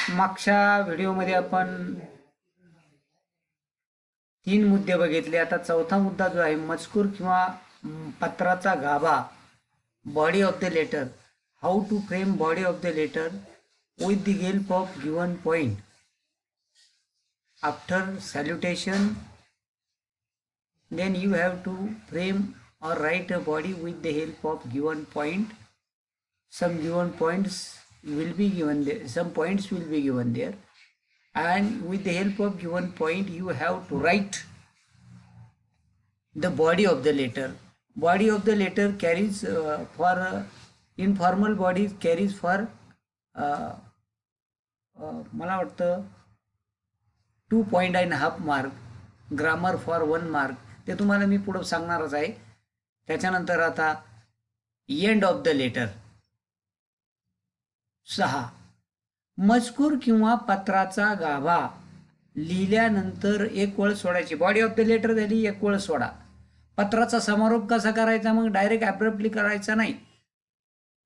मागच्या व्हिडिओमध्ये आपण 3 मुद्दे बघितले. आता चौथा मुद्दा जो आहे मजकूर किंवा पत्राचा गाभा, body of the letter. How to frame body of the letter with the help of given point after salutation. Then you have to frame or write a body with the help of given point. Some given points will be given there, some points will be given there, and with the help of given point you have to write the body of the letter. Body of the letter carries for informal body carries for मला वाटतं 2.5 mark, grammar for 1 mark. ते तुम्हाला मी पुढं सांगणारच आहे. त्याच्यानंतर आता end of the letter. 6 मजकूर किंवा पत्राचा गाभा लिहिल्यानंतर एक वळ सोडायची. बॉडी ऑफ द लेटर झाली, एक वळ सोडा. पत्राचा समारोप कसा करायचा? मग डायरेक्ट ॲब्रप्टली करायचा नाही.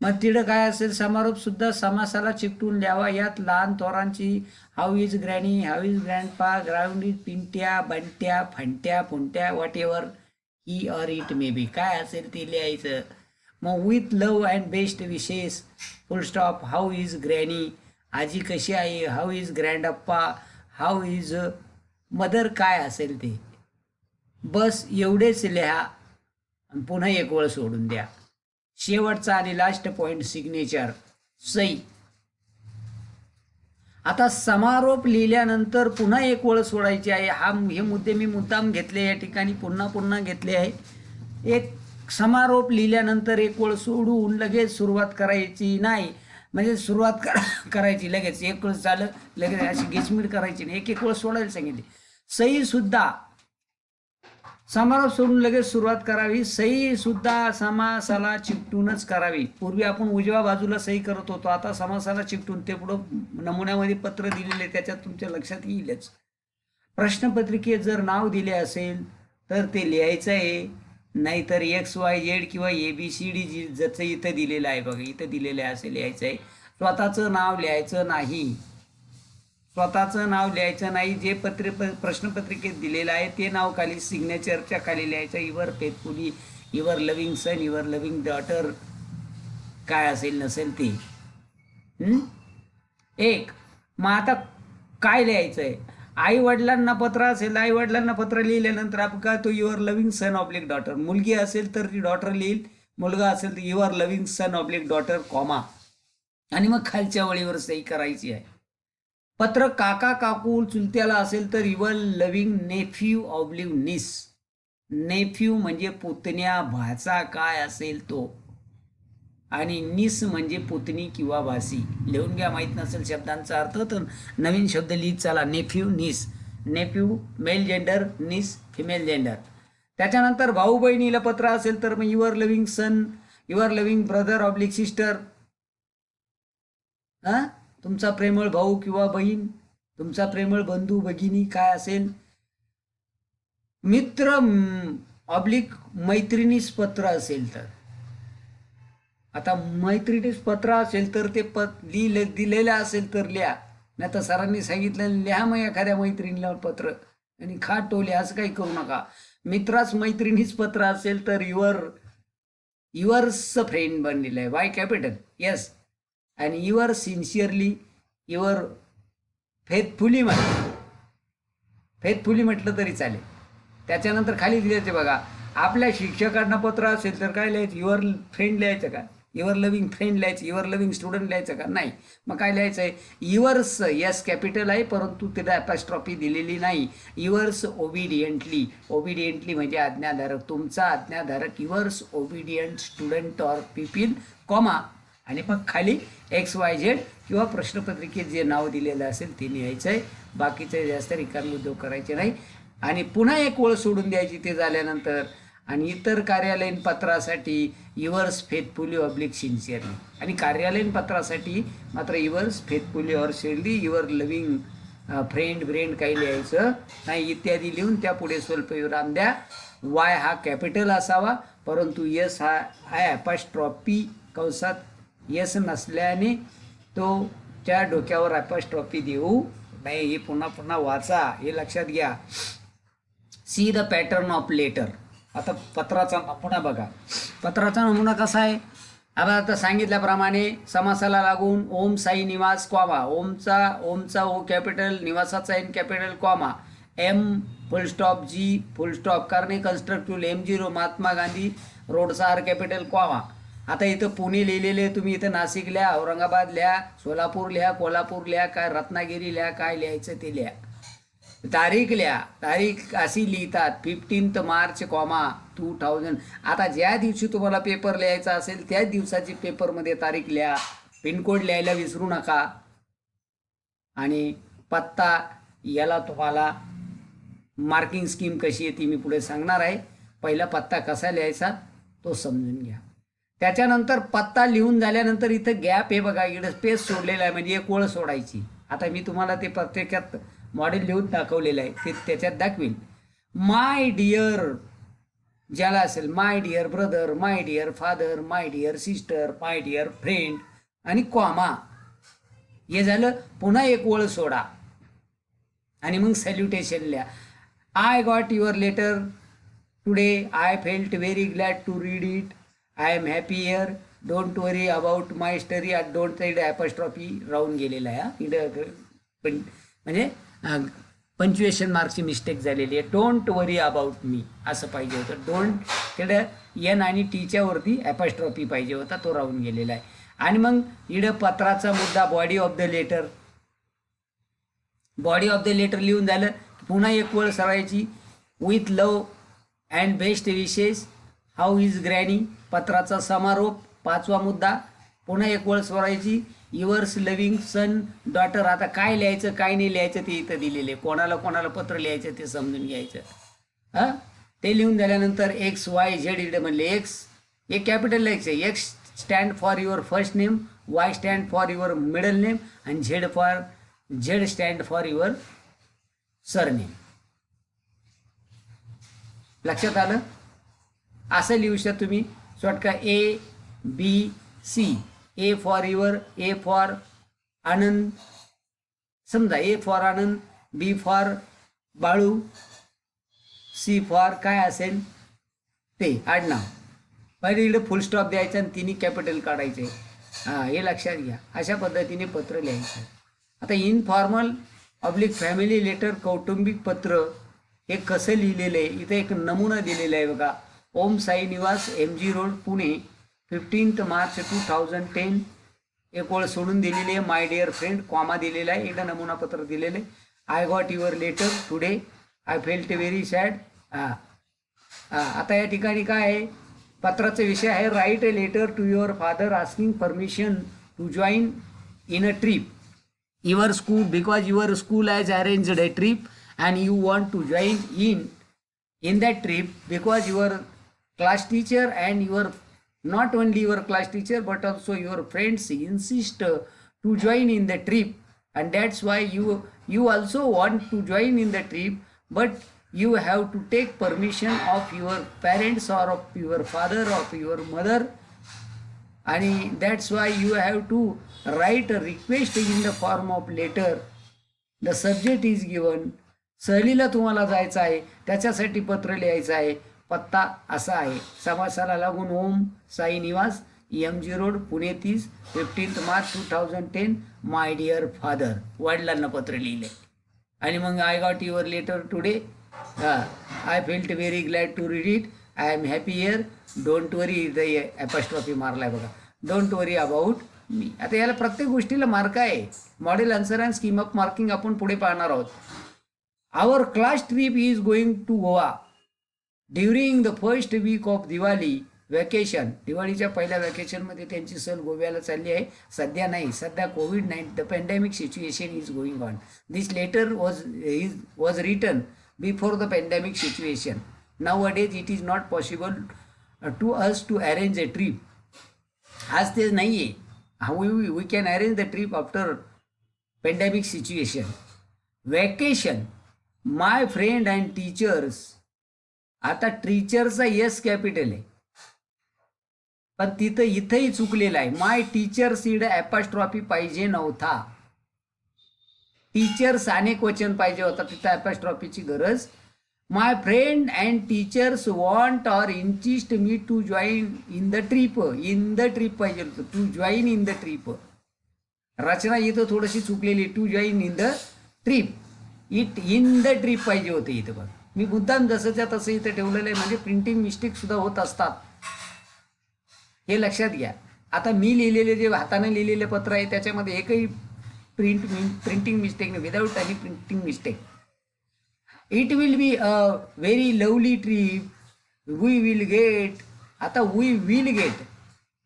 मग तिकडं काय असेल, समारोप सुद्धा समासाला चिकटून लिहावा. यात लहान थोरांची how is granny, how is grandpa, ground is Pintya, Bantya, Fantya, Funtya, whatever he or it may be, काय असेल ते लिहायचं. मग with love and best wishes, full stop. How is granny, आजी कशी आहे. How is grandpa, how is mother, काय असेल ते. बस एवढेच लिहा आणि पुन्हा एक वळ सोडून द्या. शेवटचा आणि लास्ट पॉइंट सिग्नेचर, सही. आता समारोप लिहिल्यानंतर पुन्हा एक वळ सोडायची आहे. हे मुद्दे मी मुद्दाम घेतले या ठिकाणी, पुन्हा घेतले आहे. एक समारोप लिहिल्यानंतर एक वळ सोडून लगेच सुरुवात करायची नाही. म्हणजे सुरुवात करायची लगेच, एक वळ झालं लगेच अशी गेचमीड करायची नाही, एक वळ सोडायला सांगितली. सही सुद्धा समारोप सोडून लगेच सुरुवात करावी. सही सुद्धा समासाला चिकटूनच करावी. पूर्वी आपण उजव्या बाजूला सही करत होतो, आता समासाला चिकटून. ते पुढं नमुन्यामध्ये पत्र दिलेले त्याच्यात तुमच्या लक्षात येईलच. प्रश्नपत्रिकेत जर नाव दिले असेल तर ते लिहायचं आहे, नाहीतर XYZ किंवा ABCD जसं इथं दिलेलं आहे बघा, इथं दिलेलं आहे असं लिहायचं आहे. स्वतःचं नाव लिहायचं नाही. स्वतःचं नाव लिहायचं नाही. जे प्रश्नपत्रिकेत दिलेलं आहे ते नाव खाली सिग्नेचरच्या खाली लिहायचं. Your faithfully, your loving son, your loving daughter, काय असेल नसेल ते. एक. मग आता काय लिहायचं आहे? आई वडिलांना पत्र असेल, आई वडिलांना पत्र लिहिल्यानंतर आपण काय तो your loving son oblique daughter. मुलगी असेल तर ती डॉटर लिहिल, मुलगा असेल तर your loving son oblique daughter, comma. आणि मग खालच्या वळीवर सही करायची आहे. पत्र काका काकू चुलत्याला असेल तर युअर लव्हिंग नेफ्यू ऑब्लिक निस. नेफ्यू म्हणजे पुतण्या, भाचा काय असेल तो. आणि निस म्हणजे पुतणी किंवा भासी. लिहून घ्या, माहीत नसेल शब्दांचा अर्थ तर नवीन शब्द लिहित चला. Nephew, niece. Nephew male gender, niece female gender. त्याच्यानंतर भाऊ बहिणीला पत्र असेल तर मग your loving son, your loving brother oblique sister. तुमचा प्रेमळ भाऊ किंवा बहीण, तुमचा प्रेमळ बंधू भगिनी काय असेल. मित्र ऑब्लिक मैत्रिणीस पत्र असेल तर, आता मैत्रिणीस पत्र असेल तर ते दिलेलं असेल तर लिहा, नाही तर सरांनी सांगितलं लिहा मग एखाद्या मैत्रिणीला पत्र आणि खाट टोले, असं काही करू नका. मित्रास मैत्रिणीच पत्र असेल तर युअर्स फ्रेंड बनलेलं आहे, वाय कॅपिटल, येस. आणि युअर सिन्सिअरली, युअर फेथफुली म्हटलं तरी चालेल. त्याच्यानंतर खाली लिहायचे बघा, आपल्या शिक्षकांना पत्र असेल तर काय लिहायचं? युअर फ्रेंड लिहायचं का? युअर लव्हिंग फ्रेंड लिहायचं? युअर लव्हिंग स्टुडंट लिहायचं का? नाही. मग काय लिहायचं आहे? युअर्स, यस कॅपिटल आहे परंतु त्याला ॲपॉस्ट्रॉफी दिलेली नाही. युअर्स ओबिडियंटली. ओबिडियंटली म्हणजे आज्ञाधारक, तुमचा आज्ञाधारक. Yours obedient student or people, comma. आणि मग खाली XYZ किंवा प्रश्नपत्रिकेत जे नाव दिलेलं असेल ते लिहायचं आहे. बाकीचे जास्त रिकामी उद्योग करायचे नाही. आणि पुन्हा एक ओळ सोडून द्यायची ते झाल्यानंतर. आणि इतर कार्यालयीन पत्रासाठी युअर्स फेथफुली ऑब्लिक सिन्सिअरली. आणि कार्यालयीन पत्रासाठी मात्र yours faithfully or sincerely, your loving friend काही लिहायचं नाही इत्यादी लिहून त्यापुढे स्वल्पविराम द्या. वाय हा कॅपिटल असावा परंतु यस हा ॲपॉस्ट्रॉफी कंसात यस नसल्याने तो तुमच्या डोक्यावर अपॉस्ट्रॉफी देऊ नाही. हे पुन्हा पुन्हा वाचा, हे लक्षात घ्या. See the pattern of letter. आता पत्राचा नमुना बघा. पत्राचा नमुना कसा आहे? आता सांगितल्याप्रमाणे समासाला लागून ओम साई निवास कॉमा, ओमचा ओ कॅपिटल, निवासाचा N capital comma, M full stop, G full stop, करणे कन्स्ट्रक्टिव्ह, M0 महात्मा गांधी रोडचा आर कॅपिटल कॉमा. आता इथं पुणे लिहिलेले, तुम्ही इथं नाशिक लिहा, औरंगाबाद लिहा, सोलापूर लिहा, कोल्हापूर लिहा, काय रत्नागिरी लिहा, काय लिहायचं ते लिहा. तारीख लिहा. तारीख अशी लिहितात 15 मार्च कॉमा 2000. आता ज्या दिवशी तुम्हाला पेपर लिहायचा असेल त्याच दिवसाची पेपरमध्ये तारीख लिहा. पिनकोड लिहायला विसरू नका. आणि पत्ता, याला तुम्हाला मार्किंग स्कीम कशी आहे ती मी पुढे सांगणार आहे. पहिला पत्ता कसा लिहायचा तो समजून घ्या. त्याच्यानंतर पत्ता लिहून झाल्यानंतर इथं गॅप हे बघा, इकडे स्पेस सोडलेला आहे, म्हणजे एक ओळ सोडायची. आता मी तुम्हाला ते प्रत्यक्षात मॉडेल लिहून दाखवलेलं आहे, ते त्याच्यात दाखवीन. माय डिअर ज्याला असेल, my dear brother, my dear father, my dear sister, my dear friend आणि कॉमा, हे झालं. पुन्हा एक ओळ सोडा आणि मग सॅल्युटेशन लिहा. I got your letter today, I felt very glad to read it, I am happy here, don't worry about my study, don't side apostrophe राहून गेलेला आहे. पण म्हणजे पंच्युएशन मार्कची मिस्टेक झालेली आहे. डोंट वरी अबाउट मी असं पाहिजे होतं. डोंट तिकडं एन आणि टीच्या वरती अपॉस्ट्रॉफी पाहिजे होता, तो राहून गेलेला आहे. आणि मग इकडं पत्राचा मुद्दा, body of the letter. Body of the letter लिहून झालं, पुन्हा एक वेळ सरायची. With love and best wishes, how is granny. पत्राचा समारोप, 5वा मुद्दा. पुन्हा एक वेळ सोडायची. Yours loving son daughter. आता काय लिहायचं काय नाही लिहायचं ते इथं दिलेले, कोणाला कोणाला पत्र लिहायचं ते समजून घ्यायचं. हां, ते लिहून झाल्यानंतर एक्स वाय झेड इकडे म्हणले. एक्स एक कॅपिटल एक्स आहे. X stand for your first name, Y stand for your middle name आणि Z stand for your surname. लक्षात आलं? असं लिहू शकता तुम्ही shortcut ABC. A for your, A for Anand, समजा A for Anand, B for Balu, C for काय असेल ते आडनाव. पहिले इकडे फुल स्टॉप द्यायचा आणि तिन्ही कॅपिटल काढायचे. हां, हे लक्षात घ्या. अशा पद्धतीने पत्र लिहायचं. आता इनफॉर्मल ऑब्लिक फॅमिली लेटर, कौटुंबिक पत्र, हे कसं लिहिलेलं आहे इथे एक नमुना दिलेला आहे बघा. ओम Sai Niwas, MG road, Pune, 15 March 2010. एक ओळ सोडून दिलेली आहे. माय डिअर फ्रेंड कॉमा दिलेला आहे. एकदा नमुना पत्र दिलेलं आहे. I got your letter today, I felt very sad. आता या ठिकाणी काय आहे, पत्राचा विषय आहे. Write a letter to your father asking permission to join in a trip your school, because your school has arranged a trip and you want to join in that trip, because your class teacher and your not only your class teacher but also your friends insist to join in the trip, and that's why you also want to join in the trip, but you have to take permission of your parents or of your father or of your mother, and that's why you have to write a request in the form of letter. The subject is given. सहलीला तुम्हाला जायचं आहे, त्याच्यासाठी पत्र लिहायचं आहे. पत्ता असा आहे. समासाला लागून ओम Sai Niwas, MG road, Pune 30, 15 March 2010. My dear father, वडिलांना पत्र लिहिले. आणि मग I got your letter today, I felt very glad to read it, I am happy here, don't worry, the apostrophe मारलाय बघा, डोंट वरी अबाउट मी. आता याला प्रत्येक गोष्टीला मार्क आहे. Model answer and scheme of marking आपण पुढे पाहणार आहोत. Our class trip is going to Goa during the first week of Diwali vacation. दिवाळीच्या पहिल्या वॅकेशनमध्ये त्यांची सहल गोव्याला चालली आहे. सध्या नाही, सध्या COVID-19 the pandemic situation is going on. This letter was written before the pandemic situation. Nowadays it is not possible to us to arrange a trip. आज ते नाही आहे. We can arrange the trip after pandemic situation. Vacation, my friend and teachers. आता टीचरचा yes capital आहे, पण तिथं इथंही चुकलेला आहे. माय टीचर्स इड अपॉस्ट्रॉफी पाहिजे नव्हता. टीचर्स अनेक वचन पाहिजे होता, तिथं ॲपॉस्ट्रॉफीची गरज. My friend and teachers want or insist me to join in the trip. In the trip पाहिजे होतं, to join in the trip. रचना इथं थोडीशी चुकलेली, to join in the trip. It in the trip पाहिजे होते इथं. बघ मी मुद्दाम जसंच्या तसं इथं ठेवलेलं आहे, म्हणजे प्रिंटिंग मिस्टेक सुद्धा होत असतात, हे लक्षात घ्या. आता मी लिहिलेले जे हाताने लिहिलेले पत्र आहे त्याच्यामध्ये एकही प्रिंटिंग मिस्टेक नाही, without any printing mistake. It will be a very lovely trip, we will get. आता we will get,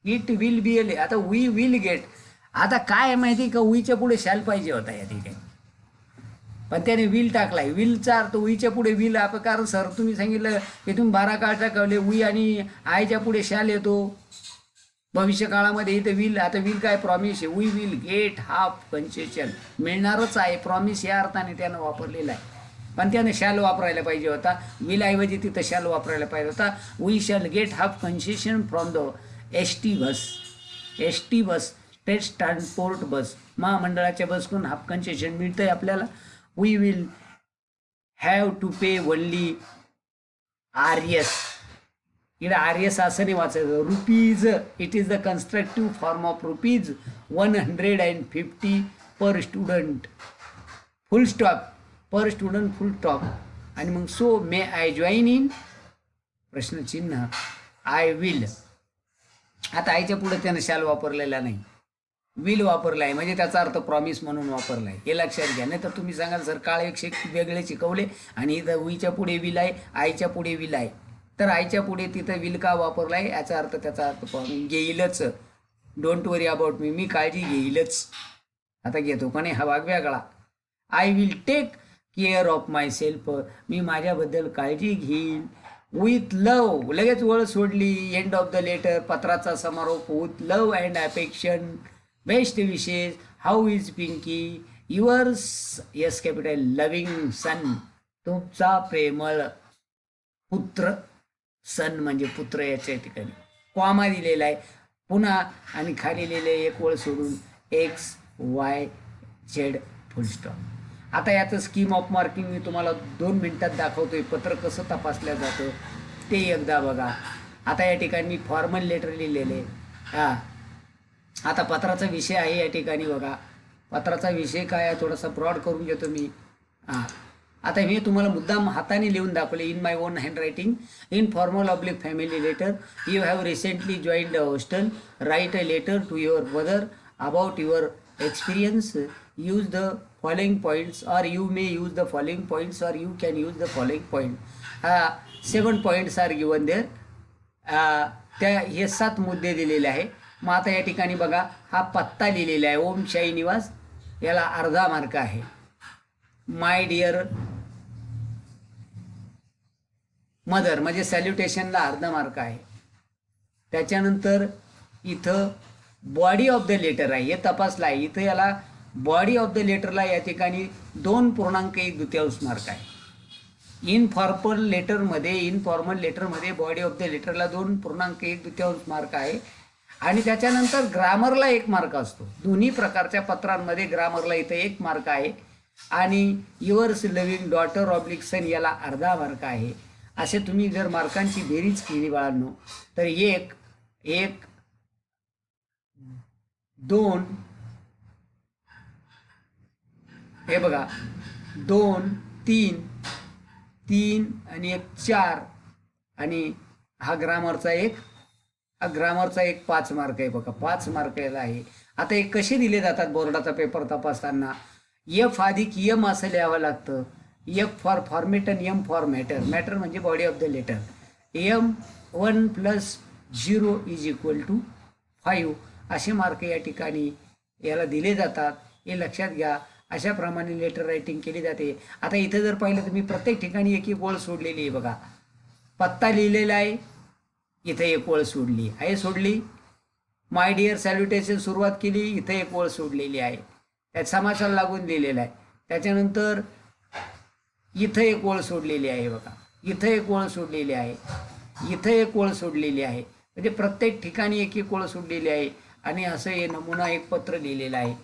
it will be आता वी विल गेट. आता काय माहिती का, उईच्या पुढे शाल पाहिजे होता या ठिकाणी, पण त्याने विल टाकलाय. विलचा अर्थ उईच्या पुढे विल. कारण सर तुम्ही सांगितलं की तुम्ही 12 काळ टाकवले, उई आणि आयच्या पुढे शाल येतो भविष्य काळामध्ये. इथं विल, आता विल काय, प्रॉमिस आहे. We will get half concession, मिळणारच आहे. प्रॉमिस या अर्थाने त्यानं वापरलेला आहे, पण त्याने शॅल वापरायला पाहिजे होता. विल ऐवजी तिथं शॅल वापरायला पाहिजे होता. We shall get half concession from the S T bus, state transport bus, महामंडळाच्या बसकडून हाफ कन्सेशन मिळतं आहे आपल्याला. We will have to pay only RS. इकडे RS असं नाही वाचायचं, rupees. It is the constructive form of rupees 150 per student, full stop, per student full stop. आणि मग so may I join in प्रश्नचिन्ह आय विल. आता आयच्या पुढे त्यानं शाल वापरलेला नाही, विल वापरला आहे, म्हणजे त्याचा अर्थ प्रॉमिस म्हणून वापरला आहे, हे लक्षात घ्या. नाही तर तुम्ही सांगाल सर काळ वेगळे शिकवले आणि इथं उईच्या पुढे विल आहे, आयच्या पुढे विल आहे. तर आयच्या पुढे तिथं विल का वापरला आहे, याचा अर्थ त्याचा अर्थ घेईलच. डोंट वरी अबाउट मी काळजी घेईलच. आता घेतो का नाही हा भाग वेगळा. I will take care of myself, मी माझ्याबद्दल काळजी घेईन. विथ लव, लगेच वळ सोडली. एंड ऑफ द लेटर, पत्राचा समारोप. With love and affection, best wishes. How is Pinky, yours S capital loving son, तुमचा प्रेमळ पुत्र. सन म्हणजे पुत्र याच्या ठिकाणी कॉमा दिलेला आहे पुन्हा, आणि खाली लिहिले एक वळ सोडून XYZ फुल स्टॉप. आता याचं स्कीम ऑफ मार्किंग मी तुम्हाला 2 मिनिटात दाखवतोय. पत्र कसं तपासलं जातं ते एकदा बघा. आता या ठिकाणी मी फॉर्मल लेटर लिहिलेले. आता पत्राचा विषय आहे या ठिकाणी बघा. पत्राचा विषय काय आहे थोडासा ब्रॉड करून घेतो मी. आता मी तुम्हाला मुद्दाम हाताने लिहून दाखवले. In my own handwriting, in formal oblique family letter, you have recently joined a hostel, write a letter to your mother about your experience, use the following points और you may use the following points और you can use the following point. 7 points are given there. त्या हे 7 मुद्दे दिलेले आहे. मग आता या ठिकाणी बघा हा पत्ता लिहिलेला आहे, ओम शाही निवास, याला अर्धा मार्क आहे. माय डिअर मदर म्हणजे सॅल्युटेशनला अर्धा मार्क आहे. त्याच्यानंतर इथं बॉडी ऑफ द लेटर आहे, हे तपासलं आहे. इथं याला बॉडी ऑफ द लेटरला या ठिकाणी 2.1 मार्क आहे. इनफॉर्मल लेटरमध्ये बॉडी ऑफ द लेटरला 2.1 मार्क आहे. आणि त्याच्यानंतर ग्रामरला 1 मार्क असतो. दोन्ही प्रकारच्या पत्रांमध्ये ग्रामरला इथं 1 मार्क आहे. आणि युअर्स लव्हिंग डॉटर ऑब्लिक सन याला अर्धा मार्क आहे. असे तुम्ही जर मार्कांची बेरीज केली बाळांनो तर 1, 2, हे बघा 2, 3 आणि 1 4 आणि हा ग्रामरचा एक 5 मार्क आहे बघा. 5 मार्क याला आहे. आता हे कसे दिले जातात बोर्डाचा पेपर तपासताना, F अधिक M असं लिहावं लागतं. F फॉर फॉर्मेट आणि M फॉर मॅटर. मॅटर म्हणजे body of the letter. M1 + 0 = 5 असे मार्क या ठिकाणी याला दिले जातात. हे लक्षात घ्या. अशाप्रमाणे लेटर रायटिंग केली जाते. आता इथं जर पाहिलं तर मी प्रत्येक ठिकाणी एक ओळ सोडलेली आहे बघा. पत्ता लिहिलेला आहे, इथं एक ओळ सोडली आहे, सोडली. माय डिअर सॅल्युटेशन सुरुवात केली, इथं एक ओळ सोडलेली आहे, त्यात समासाला लागून दिलेला आहे. त्याच्यानंतर इथं एक ओळ सोडलेली आहे बघा, इथं एक ओळ सोडलेली आहे, इथं एक ओळ सोडलेली आहे. म्हणजे प्रत्येक ठिकाणी एक ओळ सोडलेली आहे. आणि असं हे नमुना एक पत्र लिहिलेलं आहे.